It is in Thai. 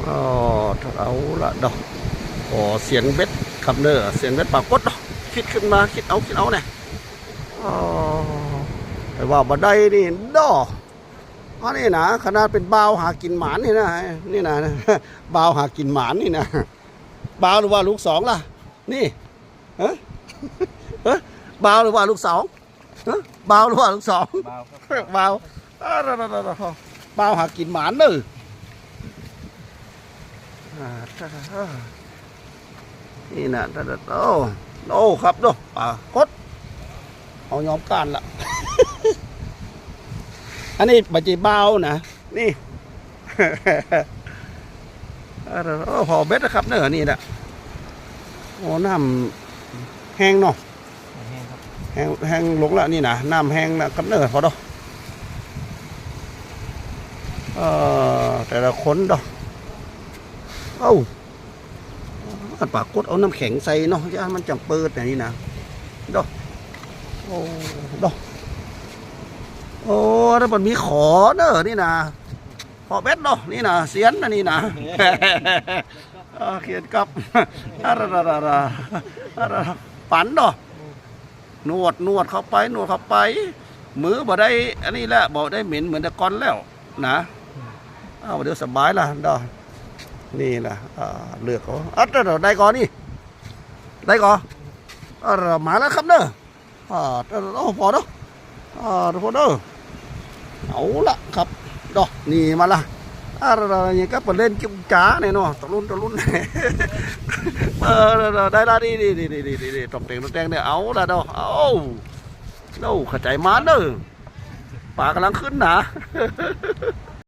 อ๋อเอาละดอกอ๋อเสียงเบ็ดครับเนอเสียงเบ็ดปากกดดอกคิดขึ้นมาคิดเอาเนี่ยอ๋อแต่ว่าบันไดนี่ดอกอ๋อนี่นะขนาดเป็นบ่าวหากินหมานนี่นะนี่นะบ่าวหากินหมานนี่นะบ่าวหรือว่าลูกสองล่ะนี่ฮะฮะบ่าวหรือว่าลูกสองฮะบ่าวหรือว่าลูกสองบ่าวบ่าวหากินหมานเนอนี่นะโอ้ครับดูปลากดเอายอมการละ อันนี้บาจีเบานะนี่ พอเบ็ดนะครับเนอะนี่แหละโอ้น้ำแห้งเนาะแห้งลงละนี่นะน้ำแห้งนะครับเนอะพอดอกแต่ละคนดอกเอ้าปากกดเอาน้ำแข็งใส่เนาะจะมันจังเปิดอย่างนี้นะดอกโอ้ดอกโอ้ถ้ามันมีขอเนอะนี่นะพอเบ็ดเนาะนี่นะเสียนนะนี่นะเขียนกับฝันเนาะนวดเข้าไปมือบ่ได้อันนี้แหละบ่ได้เหม็นเหมือนแต่ก่อนแล้วนะเอาเดี๋ยวสบายละดอกนี่แหละเลือกเขาได้ก่อนนี่ได้ก่อนมาแล้วครับเนอะพอเนาะพอเนอะเอาละครับดอกนี่มาละอย่างก็เล่นจิ้มจ้าเนี่ยเนาะตะลุ่นได้ละดีตรงเตงเนี่ยเอาละดอกเอาเข้าใจมันเนอะปากกำลังขึ้นนะ